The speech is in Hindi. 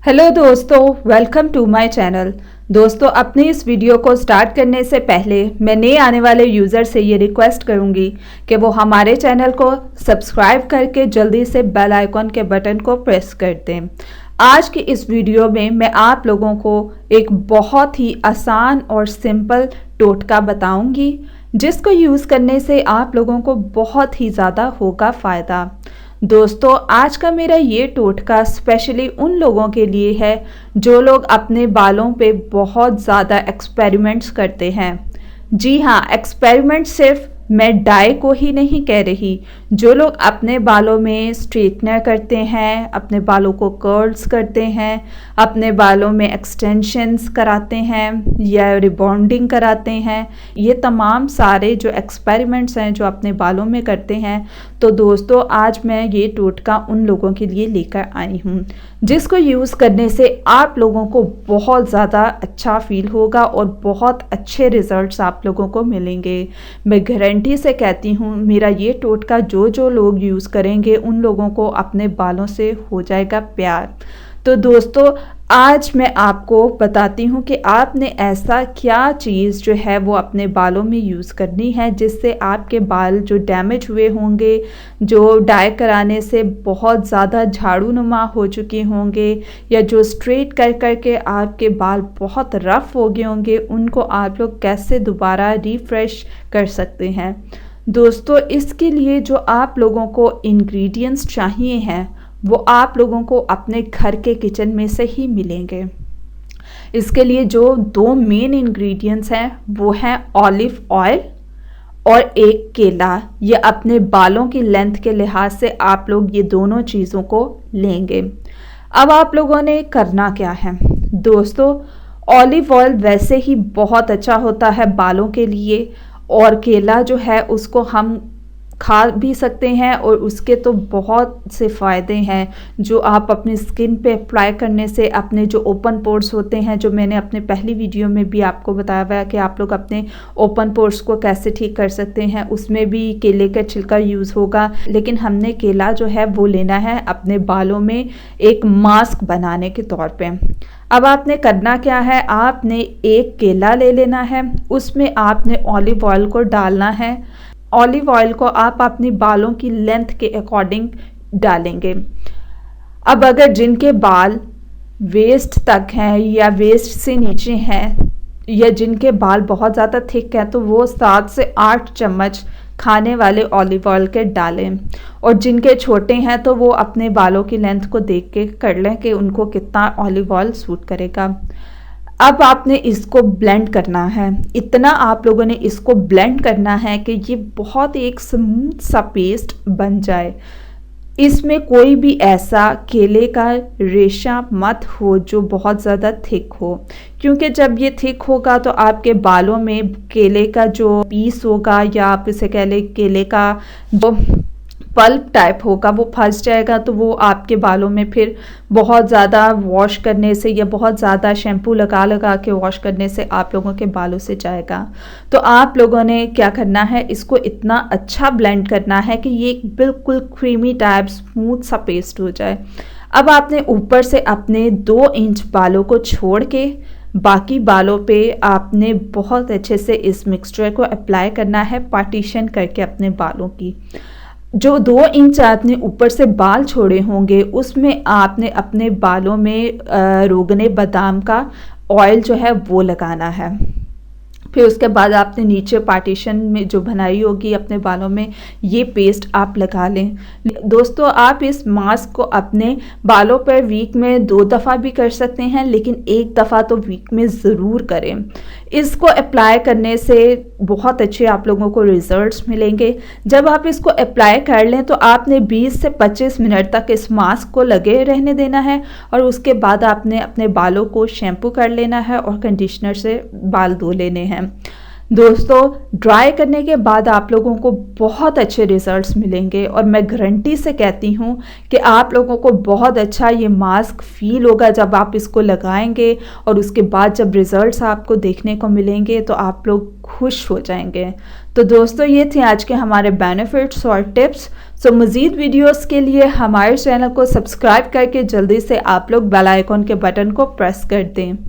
हेलो दोस्तों, वेलकम टू माय चैनल। दोस्तों, अपने इस वीडियो को स्टार्ट करने से पहले मैं नए आने वाले यूज़र से ये रिक्वेस्ट करूंगी कि वो हमारे चैनल को सब्सक्राइब करके जल्दी से बेल आइकॉन के बटन को प्रेस कर दें। आज की इस वीडियो में मैं आप लोगों को एक बहुत ही आसान और सिंपल टोटका बताऊंगी जिसको यूज़ करने से आप लोगों को बहुत ही ज़्यादा होगा फ़ायदा। दोस्तों, आज का मेरा ये टोटका स्पेशली उन लोगों के लिए है जो लोग अपने बालों पे बहुत ज़्यादा एक्सपेरिमेंट्स करते हैं। जी हाँ, एक्सपेरिमेंट सिर्फ मैं डाई को ही नहीं कह रही। जो लोग अपने बालों में स्ट्रेटनर करते हैं, अपने बालों को कर्ल्स करते हैं, अपने बालों में एक्सटेंशंस कराते हैं या रिबॉन्डिंग कराते हैं, ये तमाम सारे जो एक्सपेरिमेंट्स हैं जो अपने बालों में करते हैं, तो दोस्तों आज मैं ये टोटका उन लोगों के लिए लेकर आई हूँ जिसको यूज़ करने से आप लोगों को बहुत ज़्यादा अच्छा फील होगा और बहुत अच्छे रिजल्ट्स आप लोगों को मिलेंगे। मैं गारंटी से कहती हूँ, मेरा ये टोटका जो लोग यूज़ करेंगे उन लोगों को अपने बालों से हो जाएगा प्यार। तो दोस्तों, आज मैं आपको बताती हूँ कि आपने ऐसा क्या चीज़ जो है वो अपने बालों में यूज़ करनी है जिससे आपके बाल जो डैमेज हुए होंगे, जो डाई कराने से बहुत ज़्यादा झाड़ू नुमा हो चुके होंगे या जो स्ट्रेट कर के आपके बाल बहुत रफ़ हो गए होंगे, उनको आप लोग कैसे दोबारा रिफ्रेश कर सकते हैं। दोस्तों, इसके लिए जो आप लोगों को इंग्रेडिएंट्स चाहिए हैं वो आप लोगों को अपने घर के किचन में से ही मिलेंगे। इसके लिए जो दो मेन इंग्रेडिएंट्स हैं वो हैं ऑलिव ऑयल और एक केला। ये अपने बालों की लेंथ के लिहाज से आप लोग ये दोनों चीज़ों को लेंगे। अब आप लोगों ने करना क्या है दोस्तों, ऑलिव ऑयल वैसे ही बहुत अच्छा होता है बालों के लिए, और केला जो है उसको हम खा भी सकते हैं और उसके तो बहुत से फ़ायदे हैं जो आप अपनी स्किन पे अप्लाई करने से अपने जो ओपन पोर्स होते हैं, जो मैंने अपने पहली वीडियो में भी आपको बताया हुआ है कि आप लोग अपने ओपन पोर्स को कैसे ठीक कर सकते हैं, उसमें भी केले का छिलका यूज़ होगा। लेकिन हमने केला जो है वो लेना है अपने बालों में एक मास्क बनाने के तौर पे। अब आपने करना क्या है, आपने एक केला ले लेना है, उसमें आपने ऑलिव ऑयल को डालना है। ऑलिव ऑयल को आप अपनी बालों की लेंथ के अकॉर्डिंग डालेंगे। अब अगर जिनके बाल वेस्ट तक हैं या वेस्ट से नीचे हैं या जिनके बाल बहुत ज़्यादा थिक हैं तो वो 7 से 8 चम्मच खाने वाले ऑलिव ऑयल के डालें, और जिनके छोटे हैं तो वो अपने बालों की लेंथ को देख के कर लें कि उनको कितना ऑलिव ऑयल सूट करेगा। अब आपने इसको ब्लेंड करना है। इतना आप लोगों ने इसको ब्लेंड करना है कि ये बहुत एक स्मूथ सा पेस्ट बन जाए। इसमें कोई भी ऐसा केले का रेशा मत हो जो बहुत ज़्यादा थिक हो, क्योंकि जब ये थिक होगा तो आपके बालों में केले का जो पीस होगा या आप इसे कह लें केले का जो पल्प टाइप होगा वो फंस जाएगा, तो वो आपके बालों में फिर बहुत ज़्यादा वॉश करने से या बहुत ज़्यादा शैम्पू लगा के वॉश करने से आप लोगों के बालों से जाएगा। तो आप लोगों ने क्या करना है, इसको इतना अच्छा ब्लेंड करना है कि ये बिल्कुल क्रीमी टाइप स्मूथ सा पेस्ट हो जाए। अब आपने ऊपर से अपने 2 इंच बालों को छोड़ के बाकी बालों पे आपने बहुत अच्छे से इस मिक्सचर को अप्लाई करना है, पार्टीशन करके अपने बालों की। जो 2 इंच आपने ऊपर से बाल छोड़े होंगे उसमें आपने अपने बालों में रोगने बादाम का ऑयल जो है वो लगाना है। फिर उसके बाद आपने नीचे पार्टीशन में जो बनाई होगी अपने बालों में, ये पेस्ट आप लगा लें। दोस्तों, आप इस मास्क को अपने बालों पर वीक में 2 दफ़ा भी कर सकते हैं, लेकिन 1 दफ़ा तो वीक में ज़रूर करें। इसको अप्लाई करने से बहुत अच्छे आप लोगों को रिजल्ट्स मिलेंगे। जब आप इसको अप्लाई कर लें तो आपने 20 से 25 मिनट तक इस मास्क को लगे रहने देना है, और उसके बाद आपने अपने बालों को शैम्पू कर लेना है और कंडीशनर से बाल धो लेने हैं। दोस्तों ट्राई करने के बाद आप लोगों को बहुत अच्छे रिजल्ट्स मिलेंगे और मैं गारंटी से कहती हूँ कि आप लोगों को बहुत अच्छा ये मास्क फील होगा जब आप इसको लगाएंगे और उसके बाद जब रिजल्ट्स आपको देखने को मिलेंगे तो आप लोग खुश हो जाएंगे। तो दोस्तों ये थे आज के हमारे बेनिफिट्स और टिप्स। सो मज़ीद वीडियोस के लिए हमारे चैनल को सब्सक्राइब करके जल्दी से आप लोग बेल आइकॉन के बटन को प्रेस कर दें।